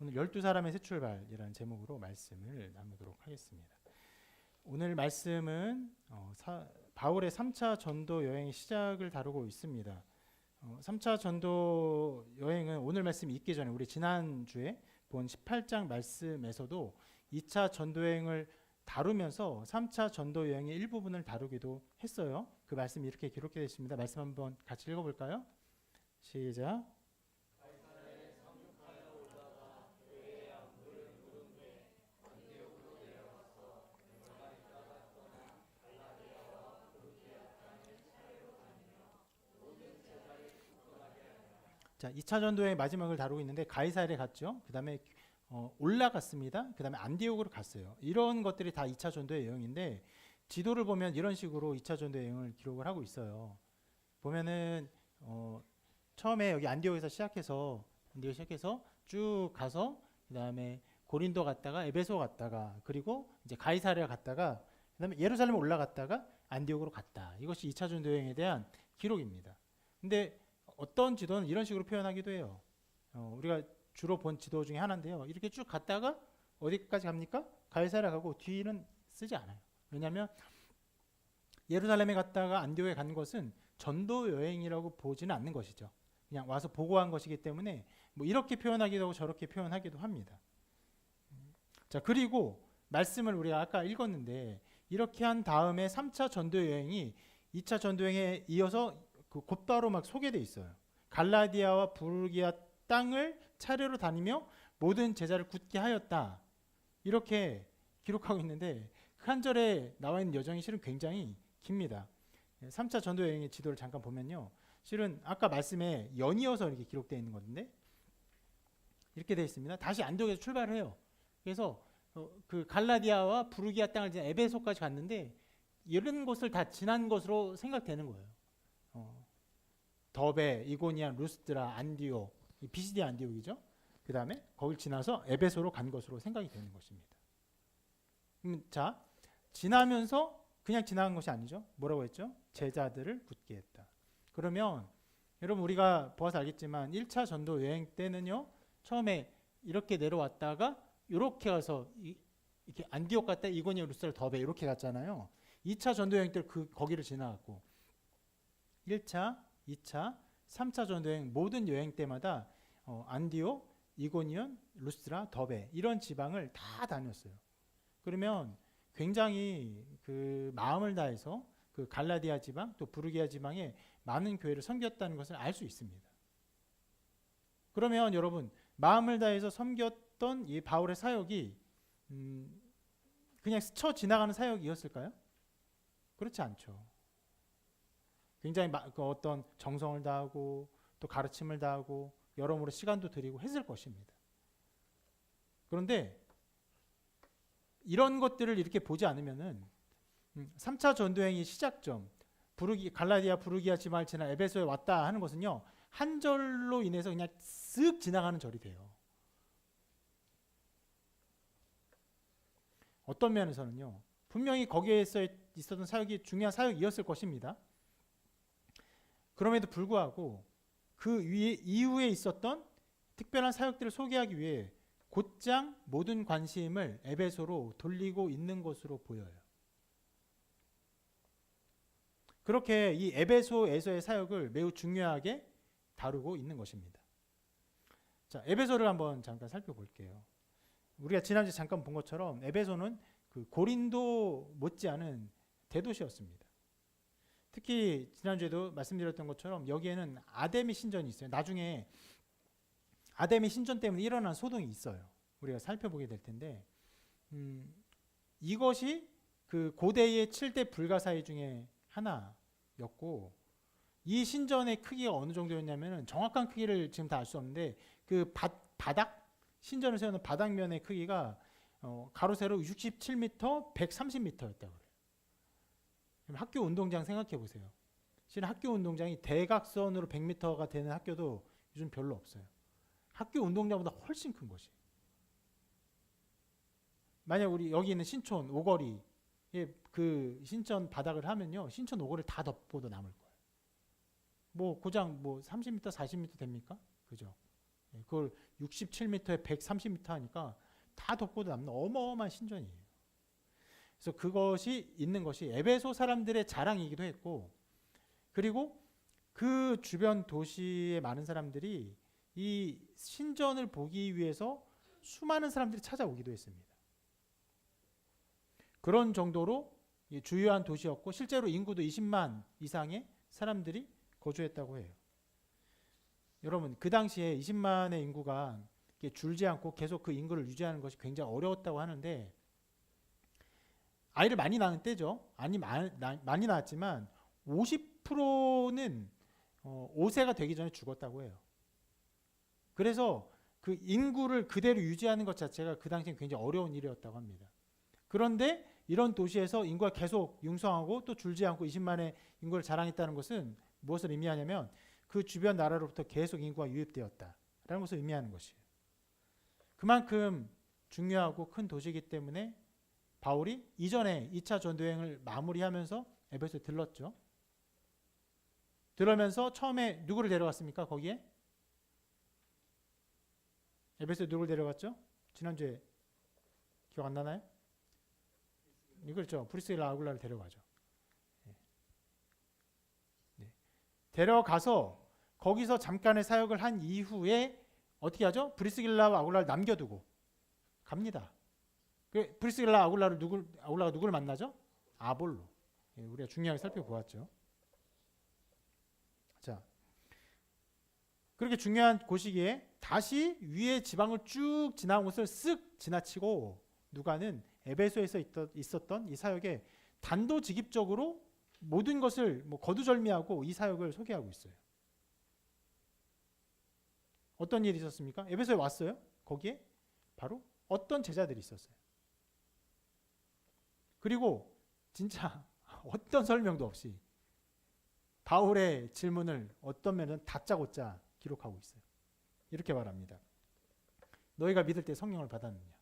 오늘 12사람의 새 출발이라는 제목으로 말씀을 나누도록 하겠습니다. 오늘 말씀은 바울의 3차 전도 여행의 시작을 다루고 있습니다. 3차 전도 여행은 오늘 말씀이 있기 전에 우리 지난주에 본 18장 말씀에서도 2차 전도 여행을 다루면서 3차 전도 여행의 일부분을 다루기도 했어요. 그 말씀이 이렇게 기록되어 있습니다. 말씀 한번 같이 읽어볼까요? 시작. 자, 2차 전도의 마지막을 다루고 있는데 가이사랴에 갔죠. 그 다음에 올라갔습니다. 그 다음에 안디옥으로 갔어요. 이런 것들이 다 2차 전도의 여행인데 지도를 보면 이런 식으로 2차 전도 여행을 기록을 하고 있어요. 보면은 처음에 여기 안디옥에서 시작해서 쭉 가서 그 다음에 고린도 갔다가 에베소 갔다가 그리고 이제 가이사랴 갔다가 그 다음에 예루살렘 올라갔다가 안디옥으로 갔다. 이것이 2차 전도 여행에 대한 기록입니다. 근데 어떤 지도는 이런 식으로 표현하기도 해요. 우리가 주로 본 지도 중에 하나인데요. 이렇게 쭉 갔다가 어디까지 갑니까? 가이사랴 가고 뒤는 쓰지 않아요. 왜냐하면 예루살렘에 갔다가 안디옥에 간 것은 전도 여행이라고 보지는 않는 것이죠. 그냥 와서 보고한 것이기 때문에 뭐 이렇게 표현하기도 하고 저렇게 표현하기도 합니다. 자, 그리고 말씀을 우리가 아까 읽었는데 이렇게 한 다음에 3차 전도 여행이 2차 전도 여행에 이어서 곧바로 막 소개돼 있어요. 갈라디아와 부르기아 땅을 차례로 다니며 모든 제자를 굳게 하였다. 이렇게 기록하고 있는데 그 한 절에 나와 있는 여정이 실은 굉장히 깁니다. 3차 전도 여행의 지도를 잠깐 보면요. 실은 아까 말씀에 연이어서 이렇게 기록되어 있는 건데 이렇게 되어 있습니다. 다시 안디옥에서 출발을 해요. 그래서 그 갈라디아와 부르기아 땅을 지나 에베소까지 갔는데 이런 곳을 다 지난 것으로 생각되는 거예요. 더베, 이고니안, 루스드라, 안디옥, 비시디 안디옥이죠. 그 다음에 거길 지나서 에베소로 간 것으로 생각이 되는 것입니다. 자, 지나면서 그냥 지나간 것이 아니죠. 뭐라고 했죠? 제자들을 굳게 했다. 그러면 여러분 우리가 보아서 알겠지만 1차 전도 여행 때는요. 처음에 이렇게 내려왔다가 이렇게 가서 이렇게 안디옥 갔다 이고니안, 루스드라, 더베 이렇게 갔잖아요. 2차 전도 여행 때 거기를 지나갔고 1차, 2차, 3차 전도 여행 모든 여행 때마다 안디옥, 이고니온, 루스드라, 더베 이런 지방을 다 다녔어요. 그러면 굉장히 그 마음을 다해서 그 갈라디아 지방 또 부르기아 지방에 많은 교회를 섬겼다는 것을 알 수 있습니다. 그러면 여러분 마음을 다해서 섬겼던 이 바울의 사역이 그냥 스쳐 지나가는 사역이었을까요? 그렇지 않죠. 굉장히 어떤 정성을 다하고 또 가르침을 다하고 여러모로 시간도 들이고 했을 것입니다. 그런데 이런 것들을 이렇게 보지 않으면은 3차 전도행의 시작점 갈라디아 부르기아 지방을 지나 에베소에 왔다 하는 것은요. 한 절로 인해서 그냥 쓱 지나가는 절이 돼요. 어떤 면에서는요. 분명히 거기에서 있었던 사역이 중요한 사역이었을 것입니다. 그럼에도 불구하고 그 이후에 있었던 특별한 사역들을 소개하기 위해 곧장 모든 관심을 에베소로 돌리고 있는 것으로 보여요. 그렇게 이 에베소에서의 사역을 매우 중요하게 다루고 있는 것입니다. 자, 에베소를 한번 잠깐 살펴볼게요. 우리가 지난주에 잠깐 본 것처럼 에베소는 그 고린도 못지않은 대도시였습니다. 특히 지난주에도 말씀드렸던 것처럼 여기에는 아데미 신전이 있어요. 나중에 아데미 신전 때문에 일어난 소동이 있어요. 우리가 살펴보게 될 텐데 이것이 그 고대의 7대 불가사의 중에 하나였고 이 신전의 크기가 어느 정도였냐면 정확한 크기를 지금 다 알 수 없는데 그 바닥 신전을 세우는 바닥면의 크기가 가로 세로 67m, 130m였다고 그래요. 학교 운동장 생각해 보세요. 실은 학교 운동장이 대각선으로 100m가 되는 학교도 요즘 별로 없어요. 학교 운동장보다 훨씬 큰 것이. 만약 우리 여기 있는 신촌 오거리에 그 신전 바닥을 하면요. 신촌 오거리를 다 덮어도 남을 거예요. 뭐 고장 30m, 40m 됩니까? 그죠? 그걸 67m에 130m 하니까 다 덮고도 남는 어마어마한 신전이에요. 그래서 그것이 있는 것이 에베소 사람들의 자랑이기도 했고, 그리고 그 주변 도시의 많은 사람들이 이 신전을 보기 위해서 수많은 사람들이 찾아오기도 했습니다. 그런 정도로 주요한 도시였고 실제로 인구도 20만 이상의 사람들이 거주했다고 해요. 여러분, 그 당시에 20만의 인구가 줄지 않고 계속 그 인구를 유지하는 것이 굉장히 어려웠다고 하는데, 아이를 많이 낳은 때죠. 많이 낳았지만 50%는 5세가 되기 전에 죽었다고 해요. 그래서 그 인구를 그대로 유지하는 것 자체가 그 당시엔 굉장히 어려운 일이었다고 합니다. 그런데 이런 도시에서 인구가 계속 융성하고 또 줄지 않고 20만의 인구를 자랑했다는 것은 무엇을 의미하냐면 그 주변 나라로부터 계속 인구가 유입되었다라는 것을 의미하는 것이에요. 그만큼 중요하고 큰 도시이기 때문에 바울이 이전에 2차 전도여행을 마무리하면서 에베소에 들렀죠. 들으면서 처음에 누구를 데려갔습니까? 거기에? 에베소에 누구를 데려갔죠? 지난주에 기억 안 나나요? 그렇죠. 브리스길라 아굴라를 데려가죠. 네. 데려가서 거기서 잠깐의 사역을 한 이후에 어떻게 하죠? 브리스길라와 아굴라를 남겨두고 갑니다. 브리스길라 아굴라가 누구를 만나죠? 아볼로. 우리가 중요하게 살펴보았죠. 자, 그렇게 중요한 곳이기에 다시 위에 지방을 쭉 지나온 곳을 쓱 지나치고 누가는 에베소에서 있었던 이 사역에 단도직입적으로 모든 것을 거두절미하고 이 사역을 소개하고 있어요. 어떤 일이 있었습니까? 에베소에 왔어요. 거기에 바로 어떤 제자들이 있었어요. 그리고 진짜 어떤 설명도 없이 바울의 질문을 어떤 면은 다짜고짜 기록하고 있어요. 이렇게 말합니다. 너희가 믿을 때 성령을 받았느냐?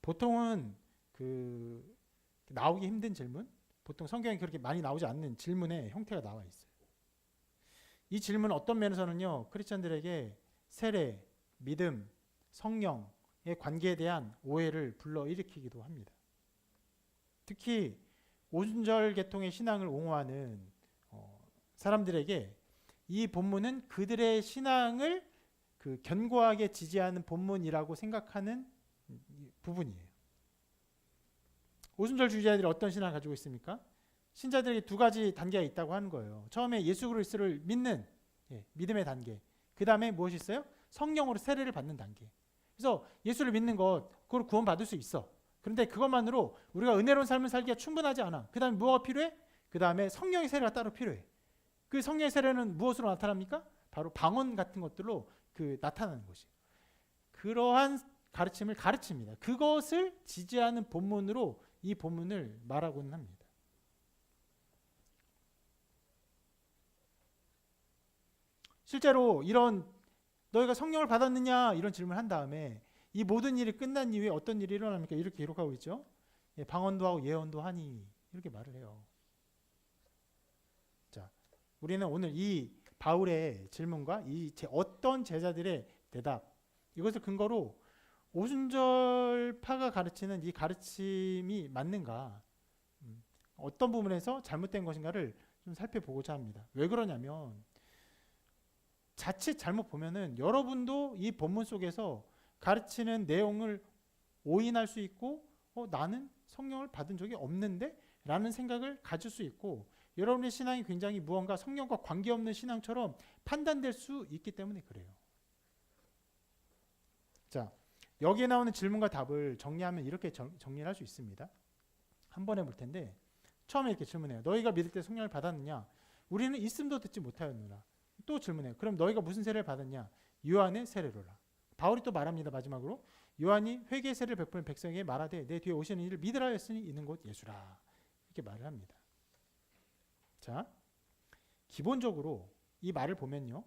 보통은 나오기 힘든 질문, 보통 성경에 그렇게 많이 나오지 않는 질문의 형태가 나와 있어요. 이 질문은 어떤 면에서는요, 크리스천들에게 세례, 믿음, 성령의 관계에 대한 오해를 불러일으키기도 합니다. 특히 오순절 계통의 신앙을 옹호하는 사람들에게 이 본문은 그들의 신앙을 견고하게 지지하는 본문이라고 생각하는 부분이에요. 오순절 주의자들이 어떤 신앙을 가지고 있습니까? 신자들에게 두 가지 단계가 있다고 하는 거예요. 처음에 예수 그리스도를 믿는 믿음의 단계. 그 다음에 무엇이 있어요? 성령으로 세례를 받는 단계. 그래서 예수를 믿는 것, 그걸 구원받을 수 있어. 그런데 그것만으로 우리가 은혜로운 삶을 살기가 충분하지 않아. 그 다음에 뭐가 필요해? 그 다음에 성령의 세례가 따로 필요해. 그 성령의 세례는 무엇으로 나타납니까? 바로 방언 같은 것들로 나타나는 것이에요. 그러한 가르침을 가르칩니다. 그것을 지지하는 본문으로 이 본문을 말하고는 합니다. 실제로 이런 너희가 성령을 받았느냐 이런 질문을 한 다음에 이 모든 일이 끝난 이후에 어떤 일이 일어납니까? 이렇게 기록하고 있죠. 방언도 하고 예언도 하니 이렇게 말을 해요. 자, 우리는 오늘 이 바울의 질문과 이 어떤 제자들의 대답 이것을 근거로 오순절파가 가르치는 이 가르침이 맞는가, 어떤 부분에서 잘못된 것인가를 좀 살펴보고자 합니다. 왜 그러냐면 자칫 잘못 보면은 여러분도 이 본문 속에서 가르치는 내용을 오인할 수 있고 나는 성령을 받은 적이 없는데? 라는 생각을 가질 수 있고 여러분의 신앙이 굉장히 무언가 성령과 관계없는 신앙처럼 판단될 수 있기 때문에 그래요. 자, 여기에 나오는 질문과 답을 정리하면 이렇게 정리를 할 수 있습니다. 한번 해볼 텐데 처음에 이렇게 질문해요. 너희가 믿을 때 성령을 받았느냐? 우리는 있음도 듣지 못하였느라. 또 질문해요. 그럼 너희가 무슨 세례를 받았냐? 요한의 세례로라. 바울이 또 말합니다. 마지막으로 요한이 회개 세례를 베푸는 백성에게 말하되 내 뒤에 오시는 이를 믿으라 했으니 이는 곧 예수라. 이렇게 말을 합니다. 자, 기본적으로 이 말을 보면요,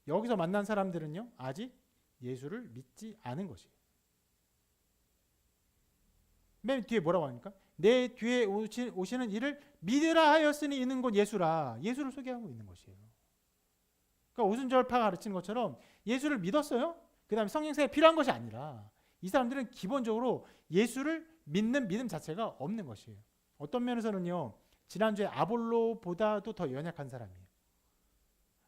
여기서 만난 사람들은요 아직 예수를 믿지 않은 것이에요. 맨 뒤에 뭐라고 합니까? 내 뒤에 오시는 이를 믿으라 하였으니 이는 곧 예수라. 예수를 소개하고 있는 것이에요. 그러니까 오순절파가 가르치는 것처럼 예수를 믿었어요. 그 다음에 성령 세례 필요한 것이 아니라 이 사람들은 기본적으로 예수를 믿는 믿음 자체가 없는 것이에요. 어떤 면에서는요. 지난주에 아볼로보다도 더 연약한 사람이에요.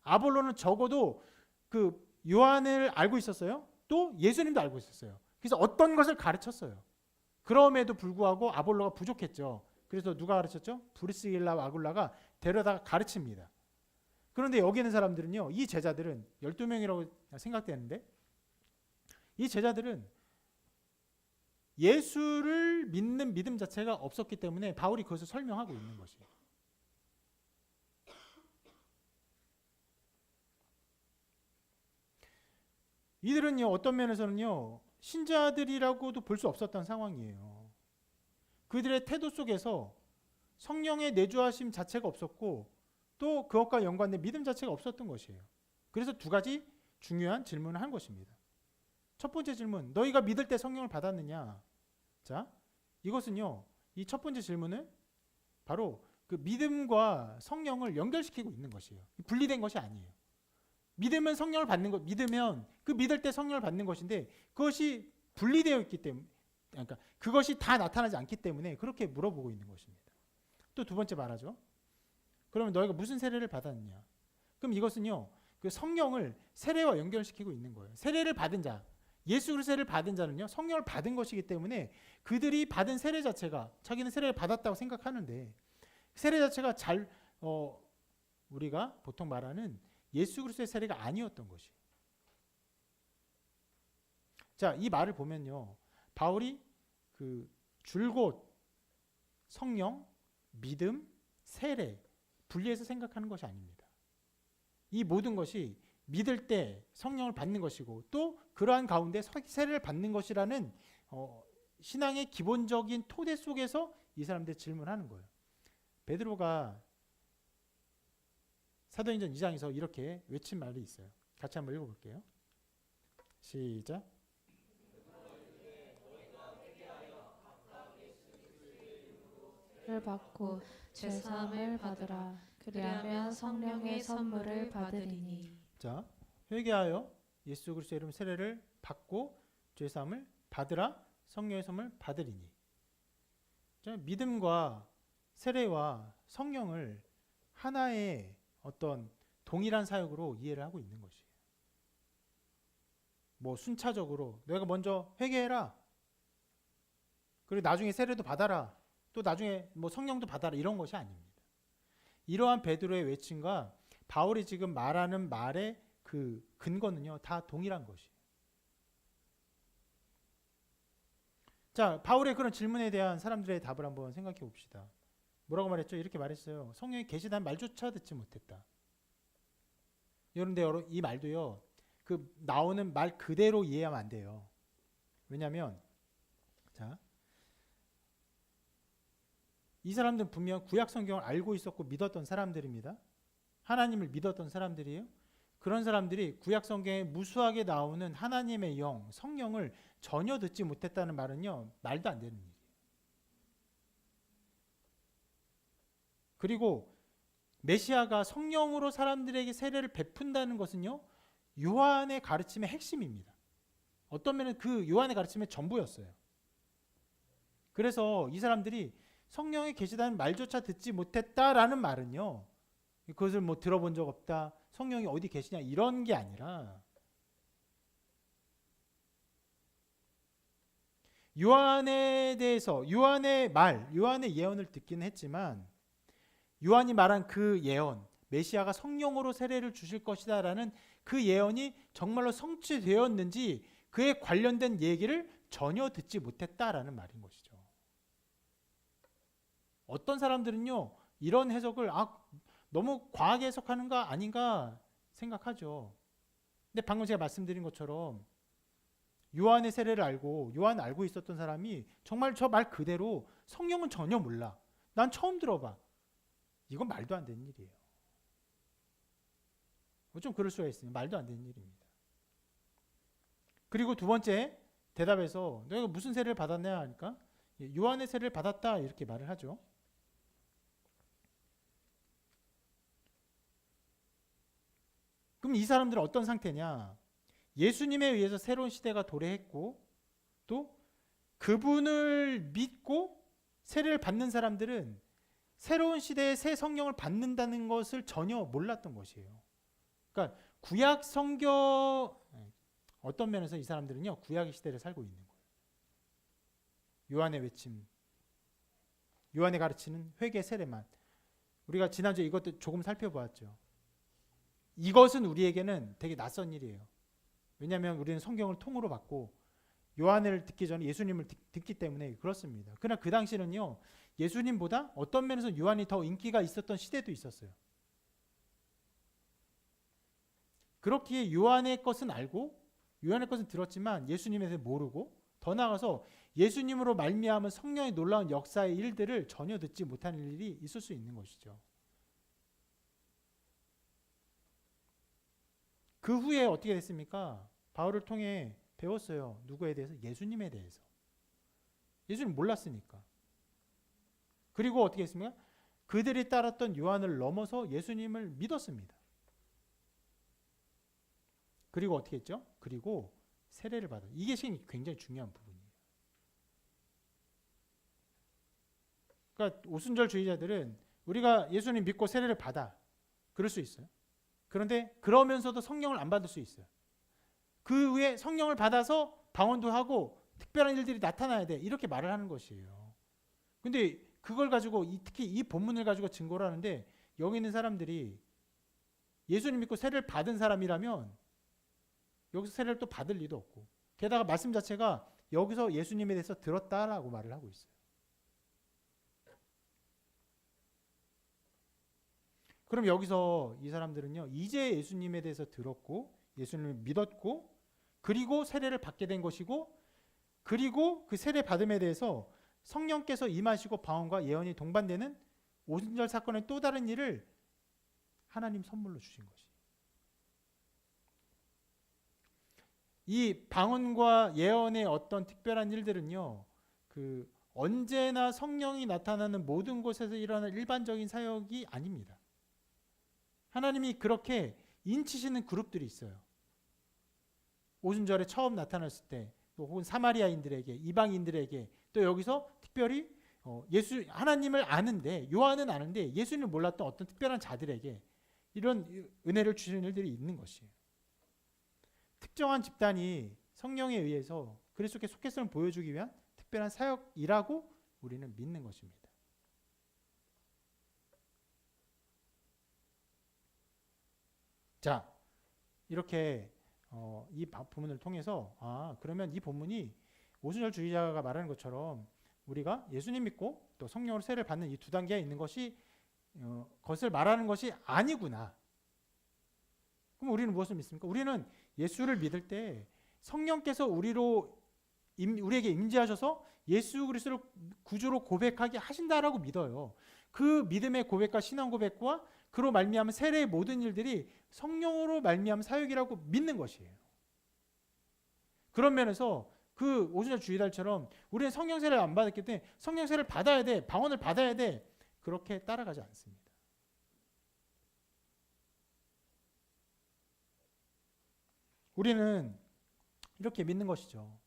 아볼로는 적어도 그 요한을 알고 있었어요. 또 예수님도 알고 있었어요. 그래서 어떤 것을 가르쳤어요. 그럼에도 불구하고 아볼로가 부족했죠. 그래서 누가 가르쳤죠? 브리스길라와 아굴라가 데려다 가르칩니다. 그런데 여기 있는 사람들은요. 이 제자들은 12명이라고 생각되는데 이 제자들은 예수를 믿는 믿음 자체가 없었기 때문에 바울이 그것을 설명하고 있는 것이에요. 이들은요. 어떤 면에서는요. 신자들이라고도 볼 수 없었던 상황이에요. 그들의 태도 속에서 성령의 내주하심 자체가 없었고 또 그것과 연관된 믿음 자체가 없었던 것이에요. 그래서 두 가지 중요한 질문을 한 것입니다. 첫 번째 질문, 너희가 믿을 때 성령을 받았느냐? 자, 이것은요. 이 첫 번째 질문은 바로 그 믿음과 성령을 연결시키고 있는 것이에요. 분리된 것이 아니에요. 믿으면 성령을 받는 것, 믿으면 그 믿을 때 성령을 받는 것인데 그것이 분리되어 있기 때문에, 그러니까 그것이 다 나타나지 않기 때문에 그렇게 물어보고 있는 것입니다. 또 두 번째 말하죠. 그러면 너희가 무슨 세례를 받았느냐? 그럼 이것은요, 그 성령을 세례와 연결시키고 있는 거예요. 세례를 받은 자, 예수 그리스도의 세례를 받은 자는요, 성령을 받은 것이기 때문에 그들이 받은 세례 자체가 자기는 세례를 받았다고 생각하는데 세례 자체가 우리가 보통 말하는 예수 그리스도의 세례가 아니었던 것이. 자, 이 말을 보면요, 바울이 그 줄곧 성령, 믿음, 세례 분리해서 생각하는 것이 아닙니다. 이 모든 것이 믿을 때 성령을 받는 것이고 또 그러한 가운데 세례를 받는 것이라는 신앙의 기본적인 토대 속에서 이 사람들이 질문하는 거예요. 베드로가 사도행전 2장에서 이렇게 외친 말이 있어요. 같이 한번 읽어볼게요. 시작. 를 받고 죄사함을 받으라. 그리하면 성령의 선물을 받으리니. 자, 회개하여 예수 그리스도의 이름 세례를 받고 죄사함을 받으라. 성령의 선물 받으리니. 자, 믿음과 세례와 성령을 하나의 어떤 동일한 사역으로 이해를 하고 있는 것이에요. 뭐 순차적으로 너희가 먼저 회개해라. 그리고 나중에 세례도 받아라. 또 나중에 뭐 성령도 받아라. 이런 것이 아닙니다. 이러한 베드로의 외침과 바울이 지금 말하는 말의 그 근거는요, 다 동일한 것이에요. 자, 바울의 그런 질문에 대한 사람들의 답을 한번 생각해 봅시다. 뭐라고 말했죠? 이렇게 말했어요. 성령이 계시다는 말조차 듣지 못했다. 그런데 이 말도요, 그 나오는 말 그대로 이해하면 안 돼요. 왜냐하면 자, 이 사람들은 분명 구약 성경을 알고 있었고 믿었던 사람들입니다. 하나님을 믿었던 사람들이에요. 그런 사람들이 구약 성경에 무수하게 나오는 하나님의 영, 성령을 전혀 듣지 못했다는 말은요, 말도 안 되는 일이에요. 그리고 메시아가 성령으로 사람들에게 세례를 베푼다는 것은요, 요한의 가르침의 핵심입니다. 어떤 면은 그 요한의 가르침의 전부였어요. 그래서 이 사람들이 성령이 계시다는 말조차 듣지 못했다라는 말은요, 그것을 뭐 들어본 적 없다, 성령이 어디 계시냐 이런 게 아니라 요한에 대해서 요한의 말, 요한의 예언을 듣기는 했지만 요한이 말한 그 예언, 메시아가 성령으로 세례를 주실 것이다라는 그 예언이 정말로 성취되었는지 그에 관련된 얘기를 전혀 듣지 못했다라는 말인 것이죠. 어떤 사람들은요, 이런 해석을 너무 과하게 해석하는 거 아닌가 생각하죠. 근데 방금 제가 말씀드린 것처럼 요한의 세례를 알고 요한 알고 있었던 사람이 정말 저 말 그대로 성령은 전혀 몰라, 난 처음 들어봐, 이건 말도 안 되는 일이에요. 좀 그럴 수가 있어요. 말도 안 되는 일입니다. 그리고 두 번째 대답에서 너희가 무슨 세례를 받았냐 하니까 요한의 세례를 받았다 이렇게 말을 하죠. 그럼 지금 이 사람들은 어떤 상태냐? 예수님에 의해서 새로운 시대가 도래했고 또 그분을 믿고 세례를 받는 사람들은 새로운 시대의 새 성령을 받는다는 것을 전혀 몰랐던 것이에요. 그러니까 구약 성경 어떤 면에서 이 사람들은요 구약의 시대를 살고 있는 거예요. 요한의 외침, 요한의 가르치는 회개 세례만. 우리가 지난주에 이것도 조금 살펴보았죠. 이것은 우리에게는 되게 낯선 일이에요. 왜냐하면 우리는 성경을 통으로 받고 요한을 듣기 전에 예수님을 듣기 때문에 그렇습니다. 그러나 그 당시는요 예수님보다 어떤 면에서 요한이 더 인기가 있었던 시대도 있었어요. 그렇기에 요한의 것은 알고 요한의 것은 들었지만 예수님에 대해 모르고 더 나아가서 예수님으로 말미암은 성령의 놀라운 역사의 일들을 전혀 듣지 못하는 일이 있을 수 있는 것이죠. 그 후에 어떻게 됐습니까? 바울을 통해 배웠어요. 누구에 대해서? 예수님에 대해서. 예수님 몰랐으니까. 그리고 어떻게 했습니까? 그들이 따랐던 요한을 넘어서 예수님을 믿었습니다. 그리고 어떻게 했죠? 그리고 세례를 받아. 이게 굉장히 중요한 부분이에요. 그러니까 오순절주의자들은 우리가 예수님 믿고 세례를 받아. 그럴 수 있어요. 그런데 그러면서도 성령을 안 받을 수 있어요. 그 후에 성령을 받아서 방언도 하고 특별한 일들이 나타나야 돼. 이렇게 말을 하는 것이에요. 근데 그걸 가지고 특히 이 본문을 가지고 증거를 하는데 여기 있는 사람들이 예수님 믿고 세례를 받은 사람이라면 여기서 세례를 또 받을 리도 없고 게다가 말씀 자체가 여기서 예수님에 대해서 들었다라고 말을 하고 있어요. 그럼 여기서 이 사람들은요 이제 예수님에 대해서 들었고 예수님을 믿었고 그리고 세례를 받게 된 것이고 그리고 그 세례 받음에 대해서 성령께서 임하시고 방언과 예언이 동반되는 오순절 사건의 또 다른 일을 하나님 선물로 주신 것이. 이 방언과 예언의 어떤 특별한 일들은요, 그 언제나 성령이 나타나는 모든 곳에서 일어나는 일반적인 사역이 아닙니다. 하나님이 그렇게 인치시는 그룹들이 있어요. 오순절에 처음 나타났을 때, 또 혹은 사마리아인들에게, 이방인들에게, 또 여기서 특별히 하나님을 아는데, 요한은 아는데 예수님을 몰랐던 어떤 특별한 자들에게 이런 은혜를 주시는 일들이 있는 것이에요. 특정한 집단이 성령에 의해서 그리스도께 속했음을 보여주기 위한 특별한 사역이라고 우리는 믿는 것입니다. 자, 이렇게 이 본문을 통해서 그러면 이 본문이 오순절주의자가 말하는 것처럼 우리가 예수님 믿고 또 성령으로 세례를 받는 이 두 단계에 있는 것을 말하는 것이 아니구나. 그럼 우리는 무엇을 믿습니까? 우리는 예수를 믿을 때 성령께서 우리에게 임재하셔서 예수 그리스도를 구주로 고백하게 하신다라고 믿어요. 그 믿음의 고백과 신앙 고백과 그로 말미암은 세례의 모든 일들이 성령으로 말미암은 사역이라고 믿는 것이에요. 그런 면에서 그 오순절 주일날처럼 우리는 성령 세례를 안 받았기 때문에 성령 세례를 받아야 돼, 방언을 받아야 돼, 그렇게 따라가지 않습니다. 우리는 이렇게 믿는 것이죠.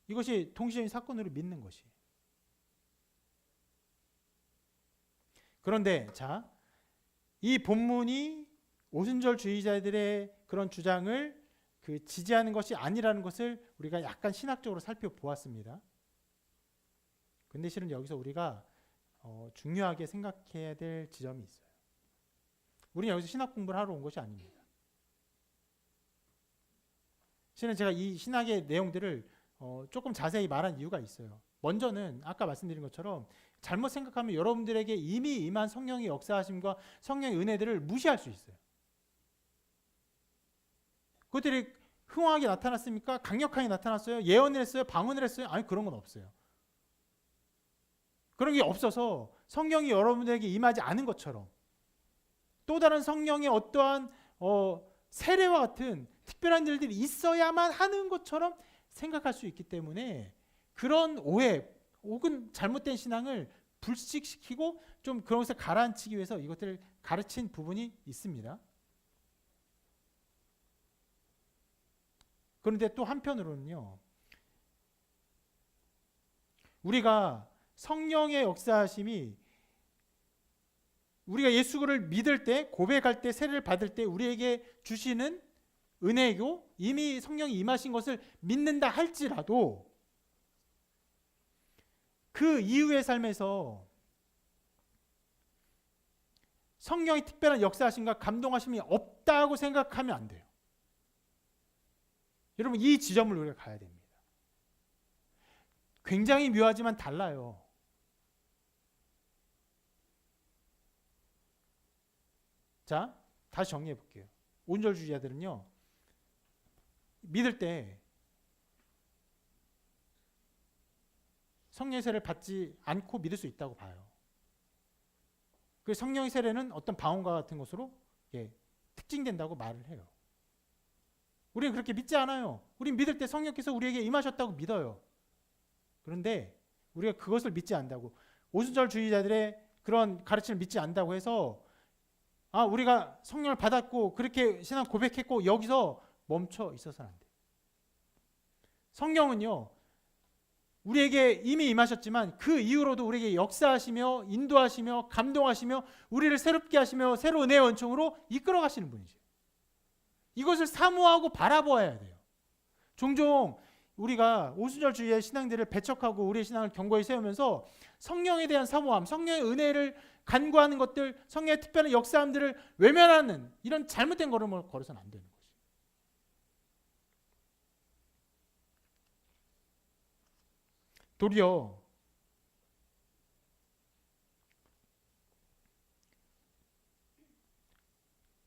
이것이 동시적인 사건으로 믿는 것이. 그런데 자, 이 본문이 오순절주의자들의 그런 주장을 지지하는 것이 아니라는 것을 우리가 약간 신학적으로 살펴보았습니다. 근데 실은 여기서 우리가 중요하게 생각해야 될 지점이 있어요. 우리는 여기서 신학 공부를 하러 온 것이 아닙니다. 실은 제가 이 신학의 내용들을 조금 자세히 말한 이유가 있어요. 먼저는 아까 말씀드린 것처럼 잘못 생각하면 여러분들에게 이미 임한 성령의 역사하심과 성령의 은혜들을 무시할 수 있어요. 그것들이 흥황하게 나타났습니까? 강력하게 나타났어요? 예언을 했어요? 방언을 했어요? 아니, 그런 건 없어요. 그런 게 없어서 성령이 여러분들에게 임하지 않은 것처럼 또 다른 성령의 어떠한 세례와 같은 특별한 일들이 있어야만 하는 것처럼 생각할 수 있기 때문에 그런 오해 혹은 잘못된 신앙을 불식시키고 좀 그런 것을 가라앉히기 위해서 이것들을 가르친 부분이 있습니다. 그런데 또 한편으로는요. 우리가 성령의 역사하심이 우리가 예수를 믿을 때, 고백할 때, 세례를 받을 때 우리에게 주시는 은혜이고 이미 성령이 임하신 것을 믿는다 할지라도 그 이후의 삶에서 성령의 특별한 역사하심과 감동하심이 없다고 생각하면 안 돼요. 여러분, 이 지점을 우리가 가야 됩니다. 굉장히 묘하지만 달라요. 자, 다시 정리해 볼게요. 온절주의자들은요, 믿을 때 성령의 세례를 받지 않고 믿을 수 있다고 봐요. 그 성령의 세례는 어떤 방언과 같은 것으로 특징된다고 말을 해요. 우리는 그렇게 믿지 않아요. 우리는 믿을 때 성령께서 우리에게 임하셨다고 믿어요. 그런데 우리가 그것을 믿지 않는다고, 오순절주의자들의 그런 가르침을 믿지 않는다고 해서 우리가 성령을 받았고 그렇게 신앙 고백했고 여기서 멈춰 있어서는 안 돼요. 성령은요, 우리에게 이미 임하셨지만 그 이후로도 우리에게 역사하시며 인도하시며 감동하시며 우리를 새롭게 하시며 새로운 은혜의 원총으로 이끌어 가시는 분이죠. 이것을 사모하고 바라보아야 돼요. 종종 우리가 오순절주의의 신앙들을 배척하고 우리의 신앙을 견고히 세우면서 성령에 대한 사모함, 성령의 은혜를 간구하는 것들, 성령의 특별한 역사함들을 외면하는 이런 잘못된 걸음을 걸어서는 안 되는 거죠. 도리어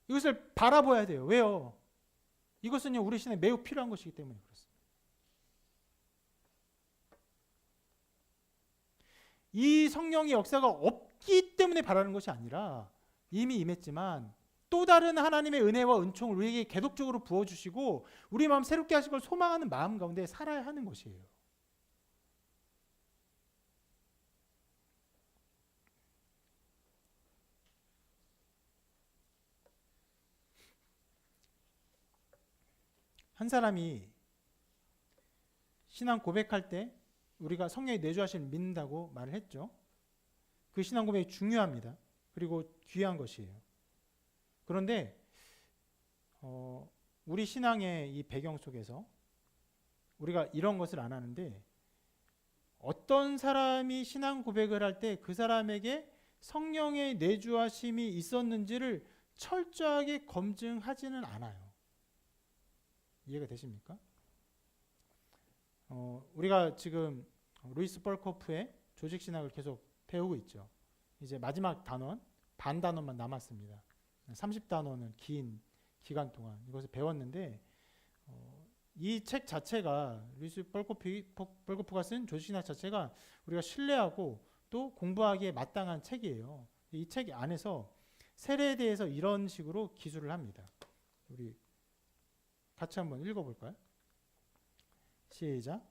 이것을 바라봐야 돼요. 왜요? 이것은요, 우리 신에 매우 필요한 것이기 때문에 그렇습니다. 이 성령의 역사가 없기 때문에 바라는 것이 아니라 이미 임했지만 또 다른 하나님의 은혜와 은총을 우리에게 계속적으로 부어주시고 우리 마음 새롭게 하실 걸 소망하는 마음 가운데 살아야 하는 것이에요. 한 사람이 신앙 고백할 때 우리가 성령이 내주하심을 믿는다고 말을 했죠. 그 신앙 고백이 중요합니다. 그리고 귀한 것이에요. 그런데 우리 신앙의 이 배경 속에서 우리가 이런 것을 안 하는데, 어떤 사람이 신앙 고백을 할 때 그 사람에게 성령의 내주하심이 있었는지를 철저하게 검증하지는 않아요. 이해가 되십니까? 우리가 지금 루이스 벌코프의 조직신학을 계속 배우고 있죠. 이제 마지막 단원, 반 단원만 남았습니다. 30단원은 긴 기간 동안 이것을 배웠는데, 이 책 자체가, 루이스 벌코프가 쓴 조직신학 자체가 우리가 신뢰하고 또 공부하기에 마땅한 책이에요. 이 책 안에서 세례에 대해서 이런 식으로 기술을 합니다. 우리 같이 한번 읽어볼까요? 시작.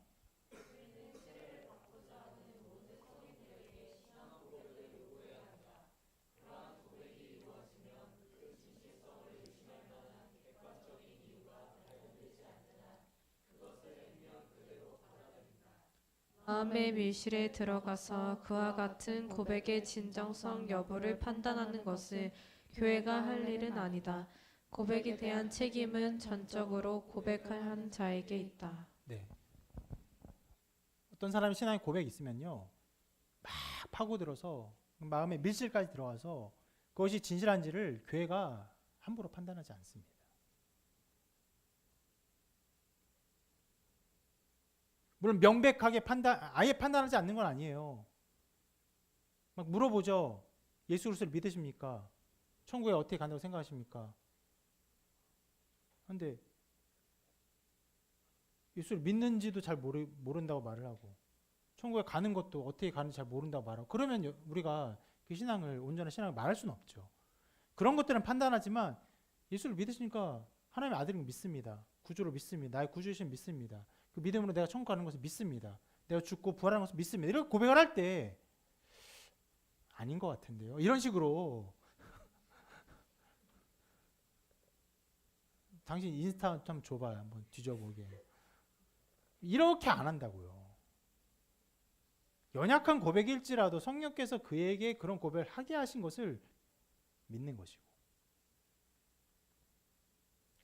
마음의 밀실에 들어가서 그와 같은 고백의 진정성 여부를 판단하는 것은 교회가 할 일은 아니다. 고백에 대한 책임은 전적으로 고백한 자에게 있다. 네. 어떤 사람이 신앙의 고백이 있으면요, 막 파고들어서 마음의 밀실까지 들어가서 그것이 진실한지를 교회가 함부로 판단하지 않습니다. 물론 명백하게 아예 판단하지 않는 건 아니에요. 막 물어보죠. 예수 그리스도를 믿으십니까? 천국에 어떻게 간다고 생각하십니까? 그런데 예수를 믿는지도 잘 모른다고 말을 하고, 천국에 가는 것도 어떻게 가는지 잘 모른다고 말하고, 그러면 우리가 그 신앙을, 온전한 신앙을 말할 수는 없죠. 그런 것들은 판단하지만 예수를 믿으시니까 하나님의 아들인 걸 믿습니다. 구주를 믿습니다. 나의 구주이신 믿습니다. 그 믿음으로 내가 천국 가는 것을 믿습니다. 내가 죽고 부활하는 것을 믿습니다. 이렇게 고백을 할 때 아닌 것 같은데요. 이런 식으로 당신 인스타 좀 줘봐요. 한번 뒤져보게. 이렇게 안 한다고요. 연약한 고백일지라도 성령께서 그에게 그런 고백을 하게 하신 것을 믿는 것이고,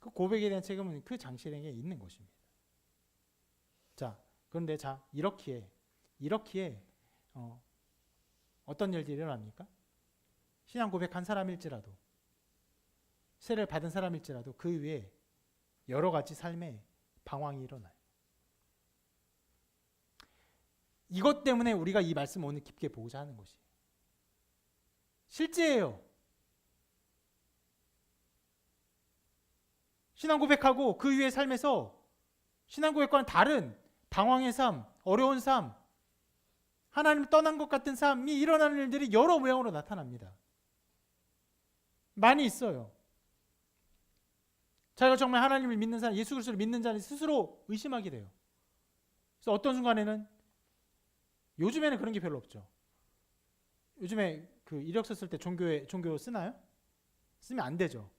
그 고백에 대한 책임은 그 장신에게 있는 것입니다. 자, 그런데 이렇기에 어떤 일들이 일어납니까? 신앙 고백한 사람일지라도, 세례를 받은 사람일지라도 그 위에 여러 가지 삶의 방황이 일어나요. 이것 때문에 우리가 이 말씀을 오늘 깊게 보고자 하는 것이에요. 실제예요. 신앙 고백하고 그 위에 삶에서 신앙 고백과는 다른 방황의 삶, 어려운 삶, 하나님을 떠난 것 같은 삶이 일어나는 일들이 여러 모양으로 나타납니다. 많이 있어요. 자기가 정말 하나님을 믿는 사람, 예수 그리스도를 믿는 자는 스스로 의심하게 돼요. 그래서 어떤 순간에는, 요즘에는 그런 게 별로 없죠. 요즘에 그 이력서 쓸 때 종교 쓰나요? 쓰면 안 되죠.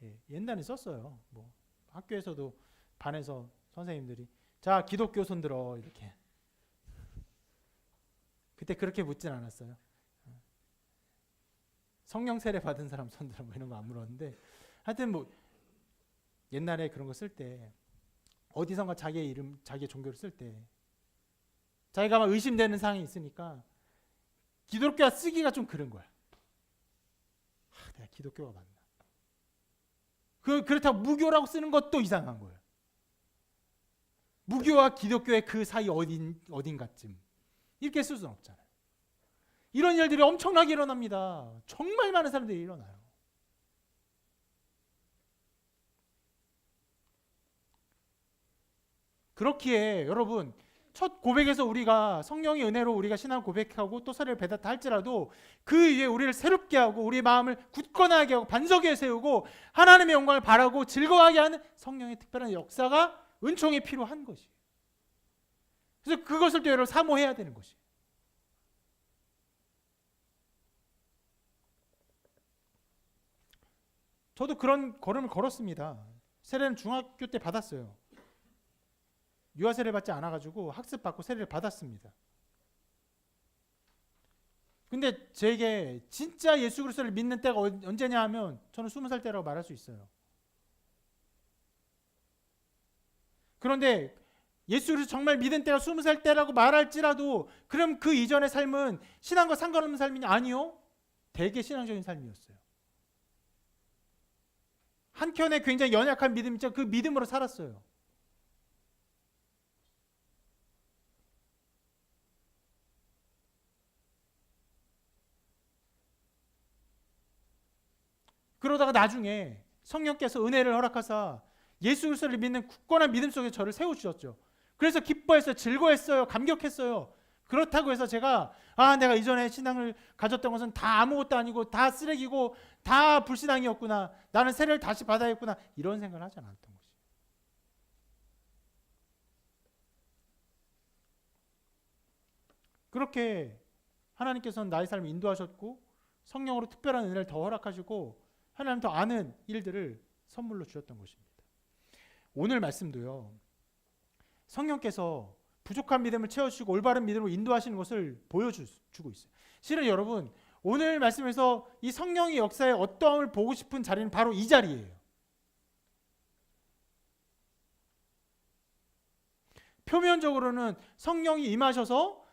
예, 옛날에 썼어요. 뭐 학교에서도 반에서 선생님들이 자, 기독교 손들어 이렇게. 그때 그렇게 묻진 않았어요. 성령 세례 받은 사람 손들어 뭐 이런 거 안 물었는데, 하여튼 뭐 옛날에 그런 거 쓸 때 어디선가 자기의 이름, 자기의 종교를 쓸 때 자기가 막 의심되는 사항이 있으니까 기독교가 쓰기가 좀 그런 거야. 내가 기독교가 맞나? 그렇다고 무교라고 쓰는 것도 이상한 거예요. 무교와 기독교의 그 사이 어딘가쯤 이렇게 쓸 수는 없잖아요. 이런 일들이 엄청나게 일어납니다. 정말 많은 사람들이 일어나요. 그렇기에 여러분, 첫 고백에서 우리가 성령의 은혜로 우리가 신앙을 고백하고 또 세례를 받았다 할지라도 그 위에 우리를 새롭게 하고 우리의 마음을 굳건하게 하고 반석에 세우고 하나님의 영광을 바라고 즐거워하게 하는 성령의 특별한 역사가, 은총이 필요한 것이에요. 그래서 그것을 또 여러분 사모해야 되는 것이에요. 저도 그런 걸음을 걸었습니다. 세례는 중학교 때 받았어요. 유아 세례 받지 않아가지고 학습 받고 세례를 받았습니다. 근데 제게 진짜 예수 그리스도를 믿는 때가 언제냐 하면 저는 20살 때라고 말할 수 있어요. 그런데 예수 그리스도 정말 믿은 때가 20살 때라고 말할지라도 그럼 그 이전의 삶은 신앙과 상관없는 삶이냐? 아니요. 되게 신앙적인 삶이었어요. 한켠에 굉장히 연약한 믿음 있죠. 그 믿음으로 살았어요. 그러다가 나중에 성령께서 은혜를 허락하사 예수 그리스도를 믿는 굳건한 믿음 속에 저를 세우셨죠. 그래서 기뻐했어요. 즐거웠어요. 감격했어요. 그렇다고 해서 제가 내가 이전에 신앙을 가졌던 것은 다 아무것도 아니고 다 쓰레기고 다 불신앙이었구나. 나는 세례를 다시 받아야겠구나. 이런 생각을 하지 않았던 것이에요. 그렇게 하나님께서는 나의 삶을 인도하셨고 성령으로 특별한 은혜를 더 허락하시고 하나님 더 아는 일들을 선물로 주셨던 것입니다. 오늘 말씀도요. 성령께서 부족한 믿음을 채워주시고 올바른 믿음으로 인도하시는 것을 보여주고 있어요. 실은 여러분 오늘 말씀에서 이 성령의 역사의 어떠함을 보고 싶은 자리는 바로 이 자리예요. 표면적으로는 성령이 임하셔서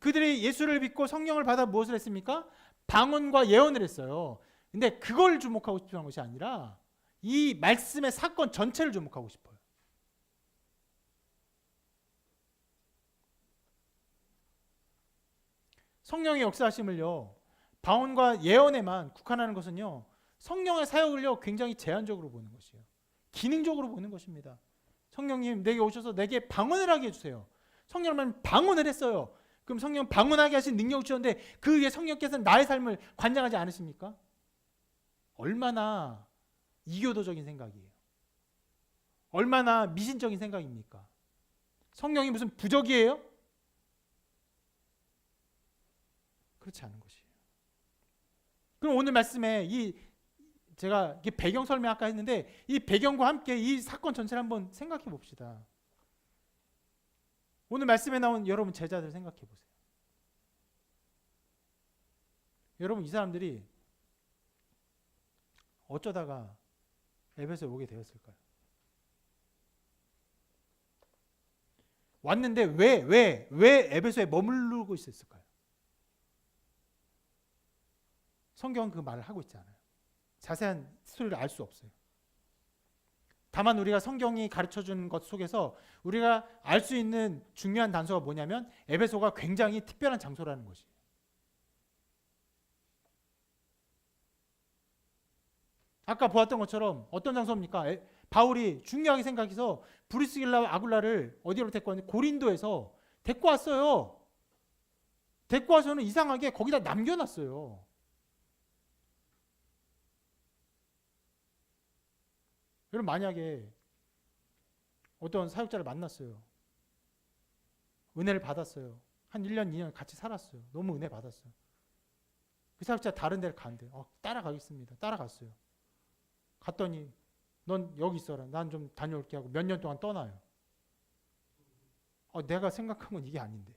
그들이 예수를 믿고 성령을 받아 무엇을 했습니까? 방언과 예언을 했어요. 근데 그걸 주목하고 싶은 것이 아니라 이 말씀의 사건 전체를 주목하고 싶어요. 성령의 역사하심을요, 방언과 예언에만 국한하는 것은요, 성령의 사역을요, 굉장히 제한적으로 보는 것이에요. 기능적으로 보는 것입니다. 성령님 내게 오셔서 내게 방언을 하게 해주세요. 성령님 방언을 했어요. 그럼 성령 방언하게 하신 능력을 주셨는데 그 위에 성령께서는 나의 삶을 관장하지 않으십니까? 얼마나 이교도적인 생각이에요. 얼마나 미신적인 생각입니까? 성령이 무슨 부적이에요? 그렇지 않은 것이에요. 그럼 오늘 말씀에 제가 이게 배경 설명 아까 했는데 이 배경과 함께 이 사건 전체를 한번 생각해 봅시다. 오늘 말씀에 나온 여러분 제자들 생각해 보세요. 여러분 이 사람들이 어쩌다가 에베소에 오게 되었을까요? 왔는데 왜 에베소에 머무르고 있었을까요? 성경은 그 말을 하고 있지 않아요. 자세한 스토리를 알 수 없어요. 다만 우리가 성경이 가르쳐주는 것 속에서 우리가 알 수 있는 중요한 단서가 뭐냐면 에베소가 굉장히 특별한 장소라는 것이에요. 아까 보았던 것처럼 어떤 장소입니까? 바울이 중요하게 생각해서 브리스길라와 아굴라를 어디로 데리고 왔는데 고린도에서 데리고 왔어요. 데리고 와서는 이상하게 거기다 남겨놨어요. 여러분 만약에 어떤 사역자를 만났어요. 은혜를 받았어요. 한 1년, 2년 같이 살았어요. 너무 은혜 받았어요. 그 사역자 다른 데를 간대. 따라가겠습니다. 따라갔어요. 갔더니 넌 여기 있어라. 난 좀 다녀올게 하고 몇 년 동안 떠나요. 내가 생각한 건 이게 아닌데.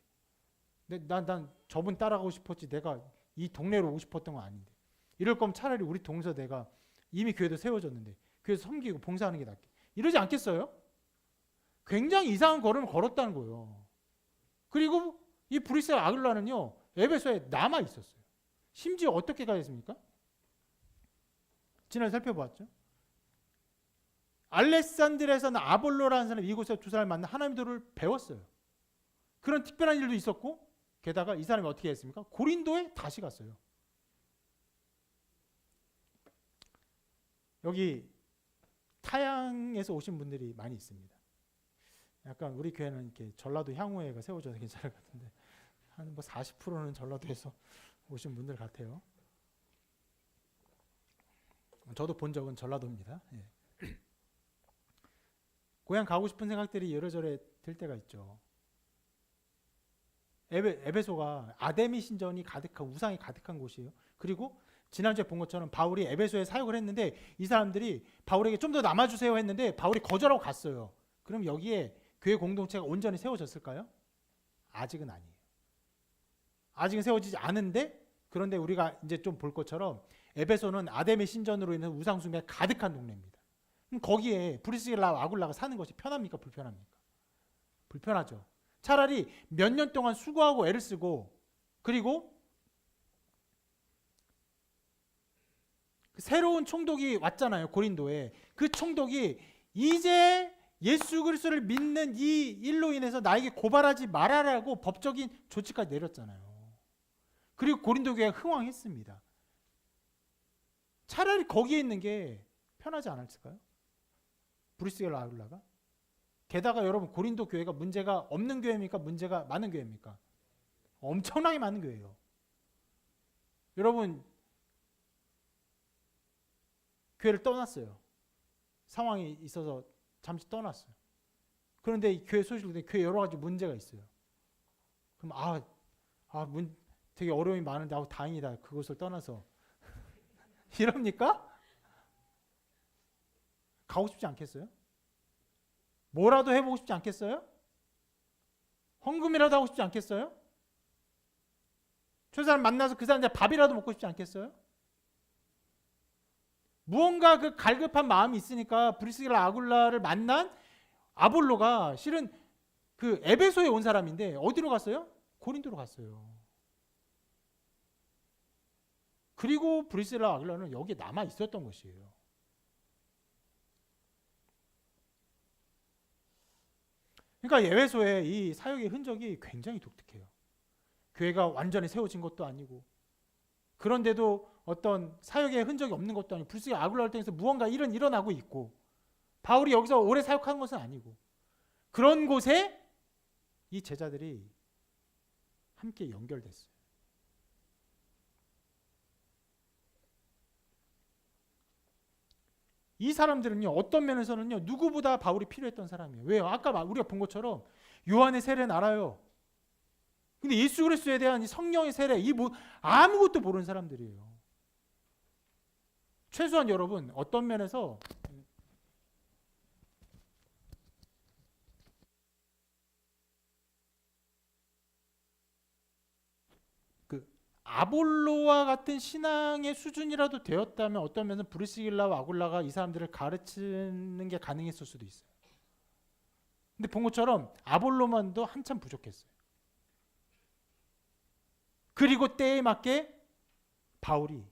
난 저분 따라가고 싶었지 내가 이 동네로 오고 싶었던 건 아닌데. 이럴 거면 차라리 우리 동서 내가 이미 교회도 세워졌는데 교회에서 섬기고 봉사하는 게 낫게. 이러지 않겠어요? 굉장히 이상한 걸음을 걸었다는 거예요. 그리고 이 브리스와 아굴라는요. 에베소에 남아 있었어요. 심지어 어떻게 가겠습니까? 지난해 살펴보았죠. 알렉산드리아에서는 아볼로라는 사람, 이곳에서 두 사람을 만나 하나님의 도를 배웠어요. 그런 특별한 일도 있었고 게다가 이 사람이 어떻게 했습니까? 고린도에 다시 갔어요. 여기 타양에서 오신 분들이 많이 있습니다. 약간 우리 교회는 이렇게 전라도 향후회가 세워져서 괜찮을 것 같은데 한 뭐 40%는 전라도에서 오신 분들 같아요. 저도 본 적은 전라도입니다. 예. 고향 가고 싶은 생각들이 이러저러 들 때가 있죠. 에베소가 아데미 신전이 가득한 우상이 가득한 곳이에요. 그리고 지난주에 본 것처럼 바울이 에베소에 사역을 했는데 이 사람들이 바울에게 좀 더 남아주세요 했는데 바울이 거절하고 갔어요. 그럼 여기에 교회 공동체가 온전히 세워졌을까요? 아직은 아니에요. 아직은 세워지지 않은데 그런데 우리가 이제 좀 볼 것처럼 에베소는 아데미 신전으로 인해서 우상 숭배가 가득한 동네입니다. 그럼 거기에 브리스길라와 아굴라가 사는 것이 편합니까? 불편합니까? 불편하죠. 차라리 몇 년 동안 수고하고 애를 쓰고 그리고 그 새로운 총독이 왔잖아요. 고린도에. 그 총독이 이제 예수 그리스도를 믿는 이 일로 인해서 나에게 고발하지 말아라고 법적인 조치까지 내렸잖아요. 그리고 고린도 교회가 흥왕했습니다. 차라리 거기에 있는 게 편하지 않았을까요? 브리스길라 아굴라가? 게다가 여러분 고린도 교회가 문제가 없는 교회입니까? 문제가 많은 교회입니까? 엄청나게 많은 교회예요. 여러분 교회를 떠났어요. 상황이 있어서 잠시 떠났어요. 그런데 이 교회 소식을 듣는데 교회 여러 가지 문제가 있어요. 그럼 되게 어려움이 많은데 다행이다. 그곳을 떠나서 이럽니까? 가고 싶지 않겠어요? 뭐라도 해보고 싶지 않겠어요? 헌금이라도 하고 싶지 않겠어요? 저 사람 만나서 그 사람한테 밥이라도 먹고 싶지 않겠어요? 무언가 그 갈급한 마음이 있으니까 브리스길라 아굴라를 만난 아볼로가 실은 그 에베소에 온 사람인데 어디로 갔어요? 고린도로 갔어요. 그리고 브리스길라 아굴라는 여기에 남아 있었던 것이에요. 그러니까 에베소의 이 사역의 흔적이 굉장히 독특해요. 교회가 완전히 세워진 것도 아니고 그런데도 어떤 사역의 흔적이 없는 것도 아니고 브리스길라 아굴라를 통해서 무언가 일은 일어나고 있고 바울이 여기서 오래 사역한 것은 아니고 그런 곳에 이 제자들이 함께 연결됐어요. 이 사람들은요 어떤 면에서는요 누구보다 바울이 필요했던 사람이에요. 왜요? 아까 우리가 본 것처럼 요한의 세례는 알아요. 근데 예수 그리스도에 대한 이 성령의 세례 아무것도 모르는 사람들이에요. 최소한 여러분 어떤 면에서 그 아볼로와 같은 신앙의 수준이라도 되었다면 어떤 면에서 브리스길라와 아굴라가 이 사람들을 가르치는 게 가능했을 수도 있어요. 근데 본 것처럼 아볼로만도 한참 부족했어요. 그리고 때에 맞게 바울이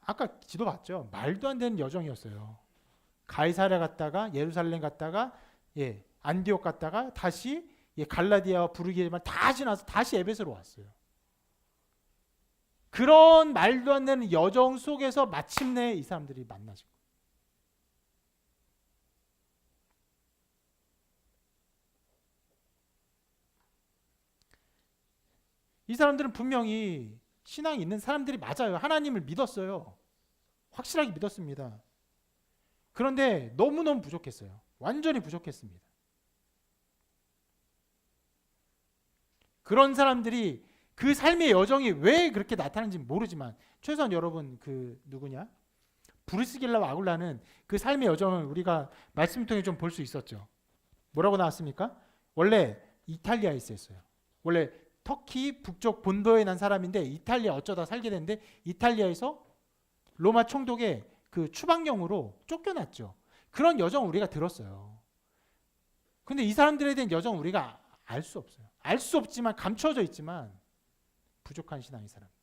아까 지도 봤죠. 말도 안 되는 여정이었어요. 가이사랴 갔다가 예루살렘 갔다가 안디옥 갔다가 다시 갈라디아와 부르기에만 다 지나서 다시 에베소로 왔어요. 그런 말도 안 되는 여정 속에서 마침내 이 사람들이 만나죠. 이 사람들은 분명히 신앙이 있는 사람들이 맞아요. 하나님을 믿었어요. 확실하게 믿었습니다. 그런데 너무너무 부족했어요. 완전히 부족했습니다. 그런 사람들이 그 삶의 여정이 왜 그렇게 나타나는지 모르지만 최소한 여러분 브리스길라와 아굴라는 그 삶의 여정을 우리가 말씀 통해 좀 볼 수 있었죠. 뭐라고 나왔습니까? 원래 이탈리아에 있었어요. 원래 터키 북쪽 본도에 난 사람인데 이탈리아 어쩌다 살게 됐는데 이탈리아에서 로마 총독의 그 추방령으로 쫓겨났죠. 그런 여정 우리가 들었어요. 근데 이 사람들에 대한 여정 우리가 알 수 없어요. 알 수 없지만 감춰져 있지만 부족한 신앙의 사람들.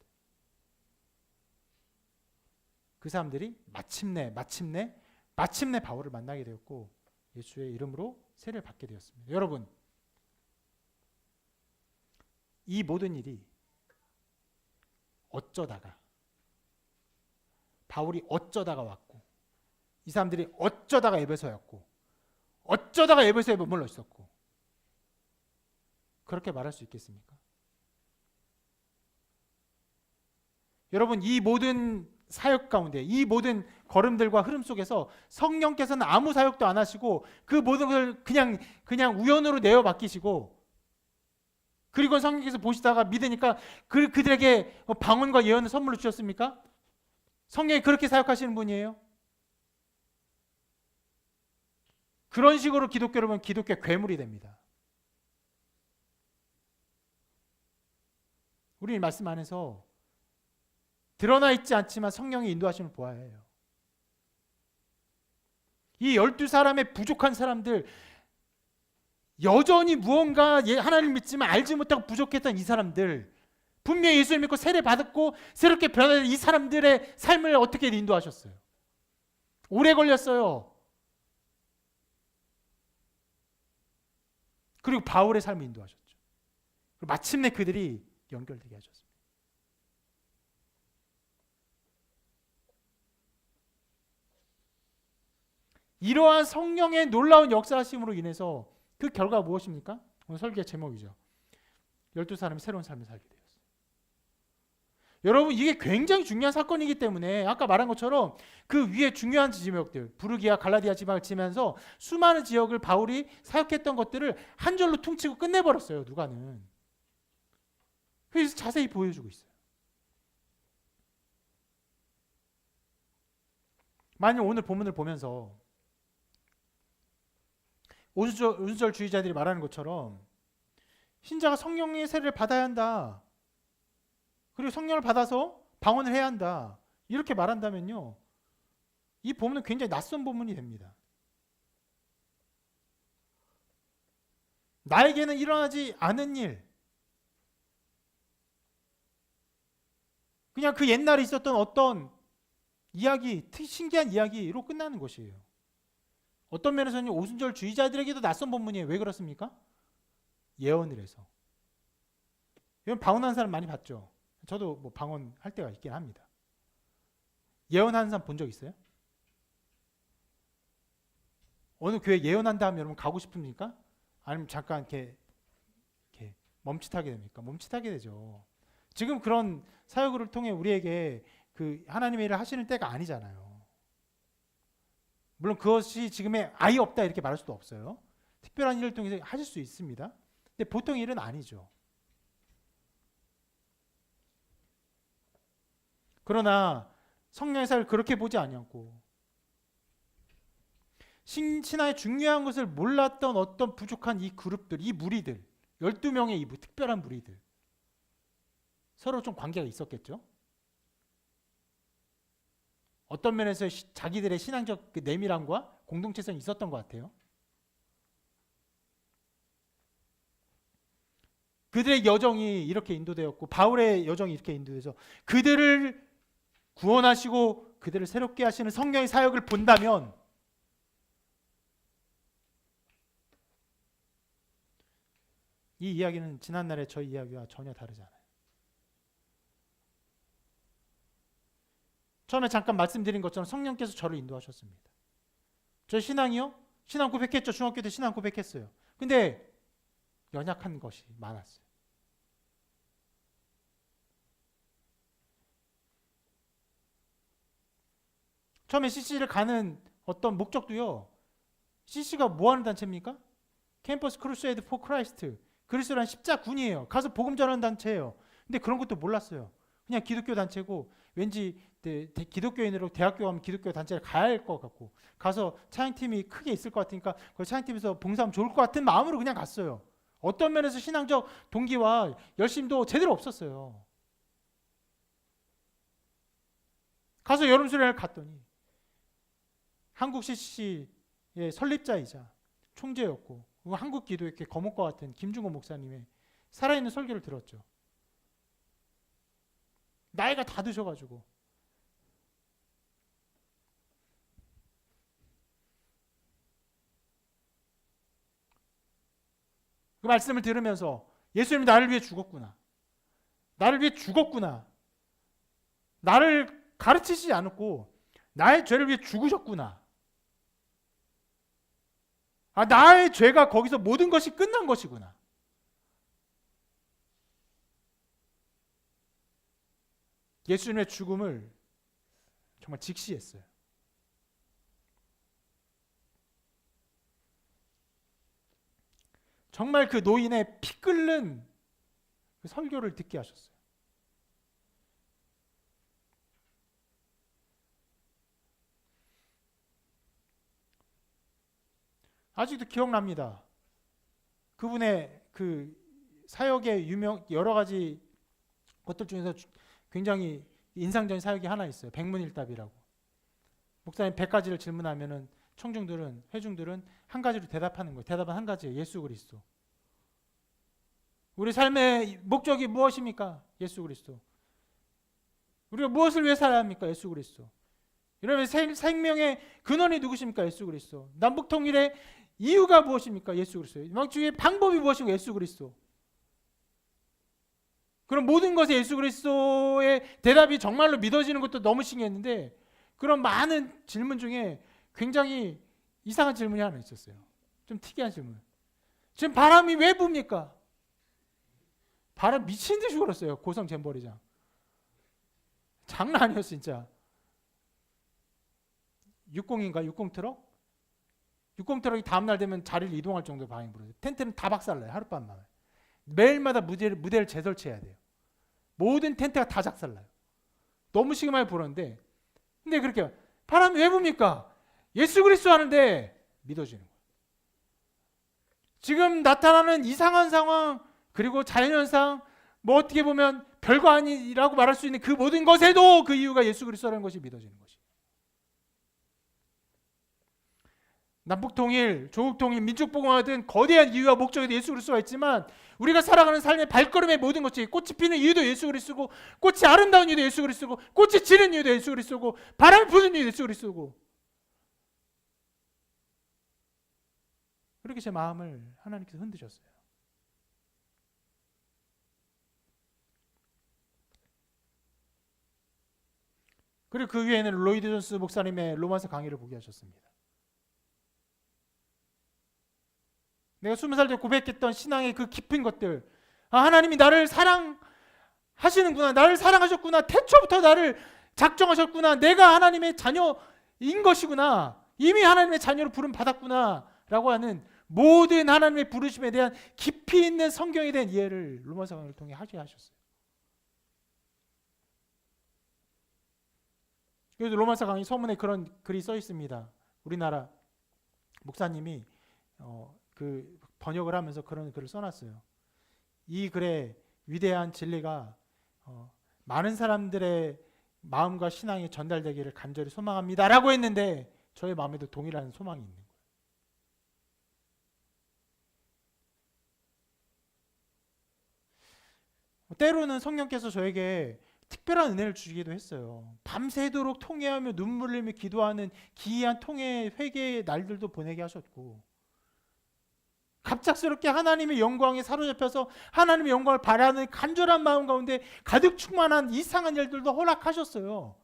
그 사람들이 마침내 바울을 만나게 되었고 예수의 이름으로 세례를 받게 되었습니다. 여러분, 이 모든 일이 어쩌다가 바울이 어쩌다가 왔고 이 사람들이 어쩌다가 에베소였고 어쩌다가 에베소에 머물러 있었고 그렇게 말할 수 있겠습니까? 여러분, 이 모든 사역 가운데 이 모든 걸음들과 흐름 속에서 성령께서는 아무 사역도 안 하시고 그 모든 걸 그냥 우연으로 내어 맡기시고 그리고 성령께서 보시다가 믿으니까 그들에게 방언과 예언을 선물로 주셨습니까? 성령이 그렇게 사역하시는 분이에요? 그런 식으로 기독교를 보면 기독교 괴물이 됩니다. 우리 말씀 안에서 드러나 있지 않지만 성령이 인도하심을 보아야 해요. 이 12사람의 부족한 사람들, 여전히 무언가 하나님을 믿지만 알지 못하고 부족했던 이 사람들, 분명히 예수를 믿고 세례 받았고 새롭게 변화된 이 사람들의 삶을 어떻게 인도하셨어요? 오래 걸렸어요. 그리고 바울의 삶을 인도하셨죠. 그리고 마침내 그들이 연결되게 하셨습니다. 이러한 성령의 놀라운 역사하심으로 인해서 그 결과가 무엇입니까? 오늘 설교의 제목이죠. 12사람이 새로운 삶을 살게 되었어요. 여러분, 이게 굉장히 중요한 사건이기 때문에 아까 말한 것처럼 그 위에 중요한 지역들, 부르기아, 갈라디아 지방을 치면서 수많은 지역을 바울이 사역했던 것들을 한 절로 퉁치고 끝내버렸어요. 누가는. 그래서 자세히 보여주고 있어요. 만약 오늘 본문을 보면서 오순절주의자들이 말하는 것처럼 신자가 성령의 세례를 받아야 한다. 그리고 성령을 받아서 방언을 해야 한다. 이렇게 말한다면요. 이 본문은 굉장히 낯선 본문이 됩니다. 나에게는 일어나지 않은 일. 그냥 그 옛날에 있었던 어떤 이야기, 신기한 이야기로 끝나는 것이에요. 어떤 면에서는 오순절주의자들에게도 낯선 본문이에요. 왜 그렇습니까? 예언을 해서. 여러분 방언하는 사람 많이 봤죠? 저도 뭐 방언할 때가 있긴 합니다. 예언하는 사람 본 적 있어요? 어느 교회 예언한다 하면 여러분 가고 싶습니까? 아니면 잠깐 이렇게 멈칫하게 됩니까? 멈칫하게 되죠. 지금 그런 사역을 통해 우리에게 그 하나님의 일을 하시는 때가 아니잖아요. 물론 그것이 지금의 아예 없다 이렇게 말할 수도 없어요. 특별한 일을 통해서 하실 수 있습니다. 근데 보통 일은 아니죠. 그러나 성령의 사역을 그렇게 보지 않았고 신앙의 중요한 것을 몰랐던 어떤 부족한 이 그룹들, 이 무리들, 12명의 이 특별한 무리들 서로 좀 관계가 있었겠죠. 어떤 면에서 자기들의 신앙적 그 내밀함과 공동체성이 있었던 것 같아요. 그들의 여정이 이렇게 인도되었고 바울의 여정이 이렇게 인도돼서 그들을 구원하시고 그들을 새롭게 하시는 성령의 사역을 본다면 이 이야기는 지난날의 저희 이야기와 전혀 다르잖아요. 처음에 잠깐 말씀드린 것처럼 성령께서 저를 인도하셨습니다. 저 신앙이요? 신앙 고백했죠. 중학교 때 신앙 고백했어요. 근데 연약한 것이 많았어요. 처음에 CC를 가는 어떤 목적도요. CC가 뭐 하는 단체입니까? 캠퍼스 크루세이드 포 크라이스트. 그리스도란 십자군이에요. 가서 복음 전하는 단체예요. 근데 그런 것도 몰랐어요. 그냥 기독교 단체고 왠지 기독교인으로 대학교 가면 기독교 단체를 가야 할 것 같고 가서 찬양팀이 크게 있을 것 같으니까 그 찬양팀에서 봉사하면 좋을 것 같은 마음으로 그냥 갔어요. 어떤 면에서 신앙적 동기와 열심도 제대로 없었어요. 가서 여름 수련회를 갔더니 한국 CC의 설립자이자 총재였고 한국 기도의 거목과 같은 김중호 목사님의 살아있는 설교를 들었죠. 나이가 다 드셔가지고 그 말씀을 들으면서 예수님이 나를 위해 죽었구나. 나를 위해 죽었구나. 나를 가르치지 않았고 나의 죄를 위해 죽으셨구나. 아, 나의 죄가 거기서 모든 것이 끝난 것이구나. 예수님의 죽음을 정말 직시했어요. 정말 그 노인의 피 끓는 그 설교를 듣게 하셨어요. 아직도 기억납니다. 그분의 그 사역의 여러 가지 것들 중에서 굉장히 인상적인 사역이 하나 있어요. 백문일답이라고. 목사님 100가지를 질문하면은 회중들은 한 가지로 대답하는 거예요. 대답은 한 가지예요. 예수 그리스도. 우리 삶의 목적이 무엇입니까? 예수 그리스도. 우리가 무엇을 위해 살아야 합니까? 예수 그리스도. 이러면 생명의 근원이 누구십니까? 예수 그리스도. 남북 통일의 이유가 무엇입니까? 예수 그리스도. 망치의 방법이 무엇입니까? 예수 그리스도. 그럼 모든 것에 예수 그리스도의 대답이 정말로 믿어지는 것도 너무 신기했는데 그런 많은 질문 중에 굉장히 이상한 질문이 하나 있었어요. 좀 특이한 질문. 지금 바람이 왜 붑니까? 바람 미친 듯이 불었어요. 고성 잼버리장. 장난 아니었어 진짜. 60인가 60 트럭? 60 트럭이 다음날 되면 자리를 이동할 정도로 바람이 불어요. 텐트는 다 박살나요. 하룻밤만에. 매일마다 무대를 재설치해야 돼요. 모든 텐트가 다 작살나요. 너무 심하게 불었는데 근데 그렇게 바람이 왜 붑니까? 예수 그리스도 하는데 믿어지는 거예요. 지금 나타나는 이상한 상황 그리고 자연현상 뭐 어떻게 보면 별거 아니라고 말할 수 있는 그 모든 것에도 그 이유가 예수 그리스도라는 것이 믿어지는 것이. 남북통일, 조국통일, 민족복음화든 거대한 이유와 목적에도 예수 그리스도가 있지만 우리가 살아가는 삶의 발걸음의 모든 것이 꽃이 피는 이유도 예수 그리스도고 꽃이 아름다운 이유도 예수 그리스도고 꽃이 지는 이유도 예수 그리스도고 바람이 부는 이유도 예수 그리스도고 그렇게 제 마음을 하나님께서 흔드셨어요. 그리고 그 위에는 로이드 존스 목사님의 로마서 강의를 보게 하셨습니다. 내가 20살 때 고백했던 신앙의 그 깊은 것들, 아, 하나님이 나를 사랑하시는구나, 나를 사랑하셨구나, 태초부터 나를 작정하셨구나, 내가 하나님의 자녀인 것이구나, 이미 하나님의 자녀로 부름 받았구나 라고 하는 모든 하나님의 부르심에 대한 깊이 있는 성경에 대한 이해를 로마서 강의를 통해 하게 하셨어요. 그래서 로마서 강의 서문에 그런 글이 써 있습니다. 우리나라 목사님이 그 번역을 하면서 그런 글을 써놨어요. 이 글의 위대한 진리가 많은 사람들의 마음과 신앙이 전달되기를 간절히 소망합니다라고 했는데 저의 마음에도 동일한 소망이 있는 거예요. 때로는 성령께서 저에게 특별한 은혜를 주시기도 했어요. 밤새도록 통회하며 눈물 흘리며 기도하는 기이한 통회 회개의 날들도 보내게 하셨고, 갑작스럽게 하나님의 영광에 사로잡혀서 하나님의 영광을 바라는 간절한 마음 가운데 가득 충만한 이상한 일들도 허락하셨어요.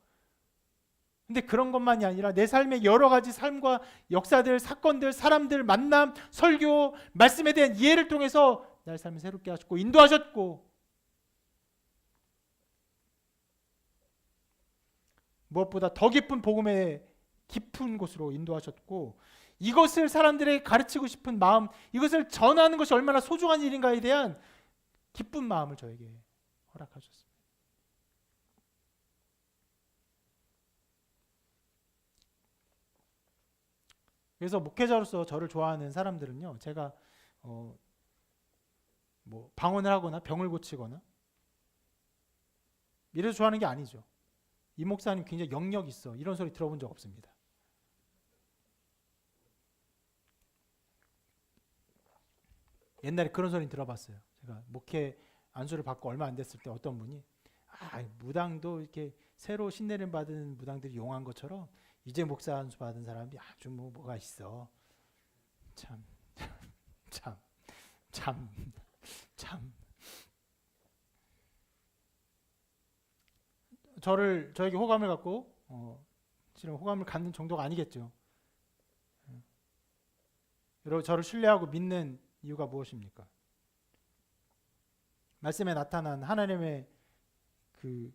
근데 그런 것만이 아니라 내 삶의 여러 가지 삶과 역사들, 사건들, 사람들, 만남, 설교, 말씀에 대한 이해를 통해서 나의 삶을 새롭게 하셨고 인도하셨고, 무엇보다 더 깊은 복음의 깊은 곳으로 인도하셨고, 이것을 사람들에게 가르치고 싶은 마음, 이것을 전하는 것이 얼마나 소중한 일인가에 대한 기쁜 마음을 저에게 허락하셨습니다. 그래서 목회자로서 저를 좋아하는 사람들은요, 제가 뭐 방언을 하거나 병을 고치거나 이래서 좋아하는 게 아니죠. 이 목사님 굉장히 영역 있어, 이런 소리 들어본 적 없습니다. 옛날에 그런 소리 들어봤어요. 제가 목회 안수를 받고 얼마 안 됐을 때 어떤 분이 무당도 이렇게 새로 신내림 받은 무당들이 용한 것처럼 이제 목사 안수 받은 사람이 아주 뭐가 있어. 참. 저에게 호감을 갖고 실은 호감을 갖는 정도가 아니겠죠. 여러분, 저를 신뢰하고 믿는 이유가 무엇입니까? 말씀에 나타난 하나님의 그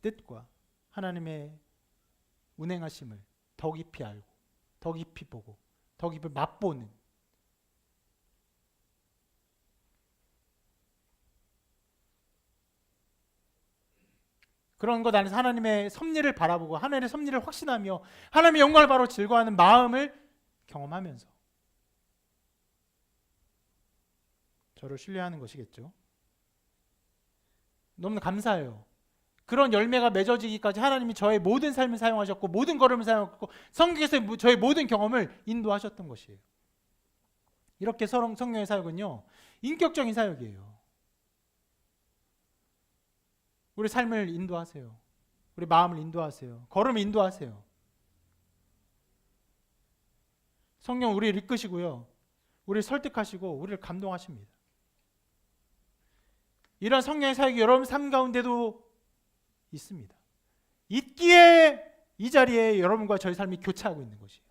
뜻과 하나님의 운행하심을 더 깊이 알고, 더 깊이 보고, 더 깊이 맛보는, 그런 것 안에서 하나님의 섭리를 바라보고 하나님의 섭리를 확신하며 하나님의 영광을 바로 즐거워하는 마음을 경험하면서 저를 신뢰하는 것이겠죠. 너무 감사해요. 그런 열매가 맺어지기까지 하나님이 저의 모든 삶을 사용하셨고 모든 걸음을 사용하셨고 성경에서 저의 모든 경험을 인도하셨던 것이에요. 이렇게 성령의 사역은요, 인격적인 사역이에요. 우리 삶을 인도하세요. 우리 마음을 인도하세요. 걸음을 인도하세요. 성령 우리를 이끄시고요, 우리를 설득하시고 우리를 감동하십니다. 이런 성령의 사역이 여러분 삶 가운데도 있습니다. 있기에 이 자리에 여러분과 저의 삶이 교차하고 있는 것이에요.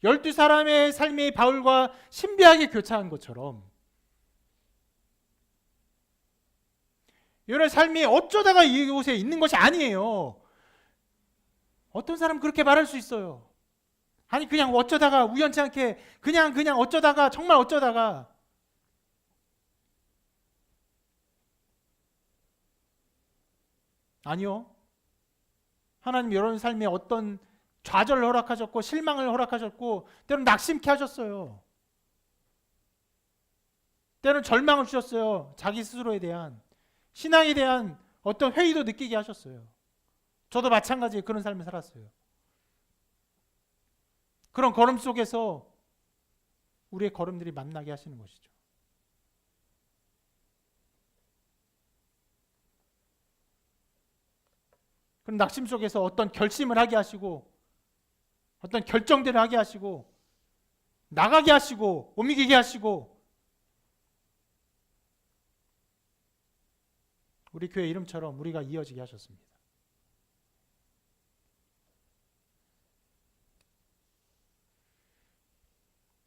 12사람의 삶이 바울과 신비하게 교차한 것처럼 이런 삶이 어쩌다가 이곳에 있는 것이 아니에요. 어떤 사람은 그렇게 말할 수 있어요. 아니 그냥 어쩌다가 우연치 않게 그냥 어쩌다가, 정말 어쩌다가. 아니요. 하나님 여러분 삶에 어떤 좌절을 허락하셨고 실망을 허락하셨고 때로는 낙심케 하셨어요. 때로는 절망을 주셨어요. 자기 스스로에 대한, 신앙에 대한 어떤 회의도 느끼게 하셨어요. 저도 마찬가지에 그런 삶을 살았어요. 그런 걸음 속에서 우리의 걸음들이 만나게 하시는 것이죠. 그런 낙심 속에서 어떤 결심을 하게 하시고 어떤 결정들을 하게 하시고 나가게 하시고 옮기게 하시고, 우리 교회 이름처럼 우리가 이어지게 하셨습니다.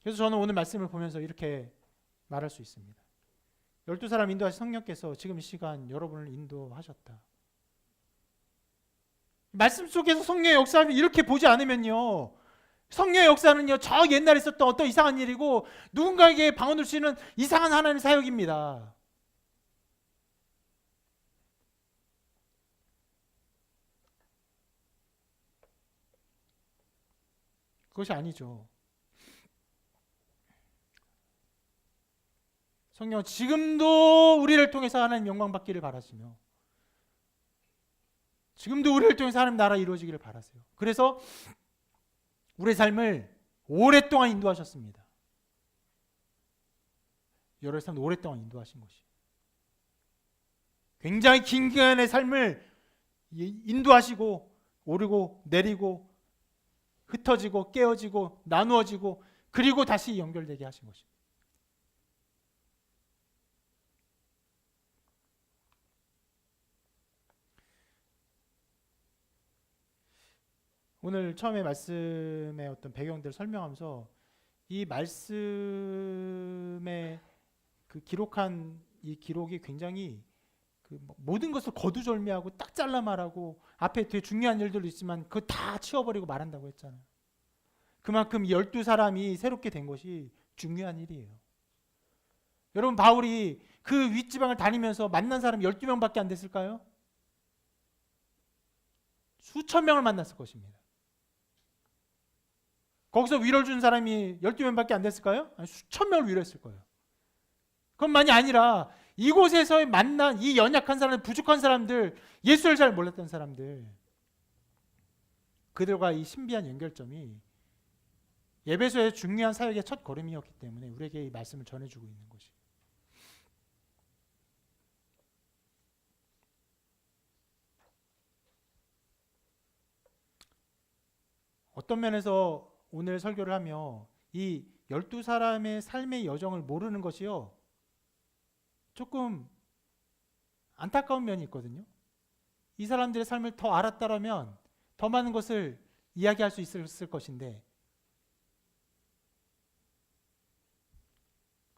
그래서 저는 오늘 말씀을 보면서 이렇게 말할 수 있습니다. 12사람 인도하신 성령께서 지금 이 시간 여러분을 인도하셨다. 말씀 속에서 성령의 역사를 이렇게 보지 않으면요, 성령의 역사는요 저 옛날에 있었던 어떤 이상한 일이고 누군가에게 방언을 주시는 이상한 하나님의 사역입니다. 그것이 아니죠. 성경은 지금도 우리를 통해서 하나님 영광 받기를 바라시며 지금도 우리를 통해서 하나님 나라 이루어지기를 바라세요. 그래서 우리의 삶을 오랫동안 인도하셨습니다. 여러 삶을 오랫동안 인도하신 것이 굉장히 긴 기간의 삶을 인도하시고 오르고 내리고 흩어지고 깨어지고 나누어지고 그리고 다시 연결되게 하신 것입니다. 오늘 처음에 말씀의 어떤 배경들을 설명하면서 이 말씀에 그 기록한 이 기록이 굉장히 그 모든 것을 거두절미하고 딱 잘라 말하고 앞에 되게 중요한 일들도 있지만 그거 다 치워버리고 말한다고 했잖아요. 그만큼 12사람이 새롭게 된 것이 중요한 일이에요. 여러분 바울이 그 윗지방을 다니면서 만난 사람이 12명밖에 안 됐을까요? 수천 명을 만났을 것입니다. 거기서 위로를 준 사람이 12명밖에 안 됐을까요? 아니, 수천 명을 위로했을 거예요. 그것만이 아니라 이곳에서 만난 이 연약한 사람들, 부족한 사람들, 예수를 잘 몰랐던 사람들, 그들과 이 신비한 연결점이 에베소의 중요한 사역의 첫 걸음이었기 때문에 우리에게 이 말씀을 전해주고 있는 것이. 어떤 면에서 오늘 설교를 하며 이 12사람의 삶의 여정을 모르는 것이요 조금 안타까운 면이 있거든요. 이 사람들의 삶을 더 알았다라면 더 많은 것을 이야기할 수 있을 것인데,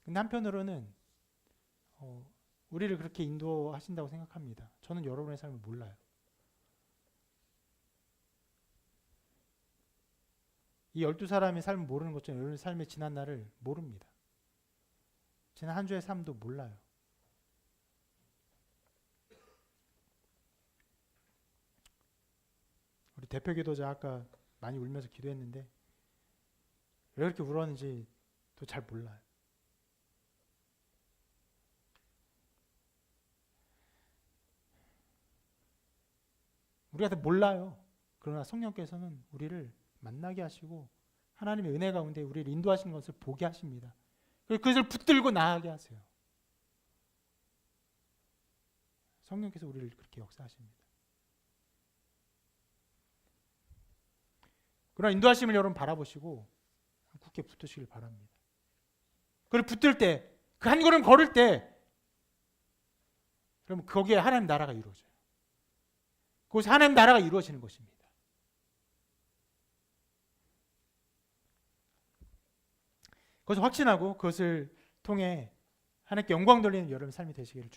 근데 한편으로는 우리를 그렇게 인도하신다고 생각합니다. 저는 여러분의 삶을 몰라요. 이 12사람의 삶을 모르는 것처럼 여러분의 삶의 지난 날을 모릅니다. 지난 한 주의 삶도 몰라요. 우리 대표 기도자 아까 많이 울면서 기도했는데 왜 그렇게 울었는지 또 잘 몰라요. 우리가 다 몰라요. 그러나 성령께서는 우리를 만나게 하시고 하나님의 은혜 가운데 우리를 인도하시는 것을 보게 하십니다. 그리고 그것을 붙들고 나아가게 하세요. 성령께서 우리를 그렇게 역사하십니다. 그러나 인도하심을 여러분 바라보시고 굳게 붙으시길 바랍니다. 그리고 붙들 때, 그 한 걸음 걸을 때 그러면 거기에 하나님 나라가 이루어져요. 그것이 하나님 나라가 이루어지는 것입니다. 그것을 확신하고 그것을 통해 하나님께 영광 돌리는 여러분의 삶이 되시기를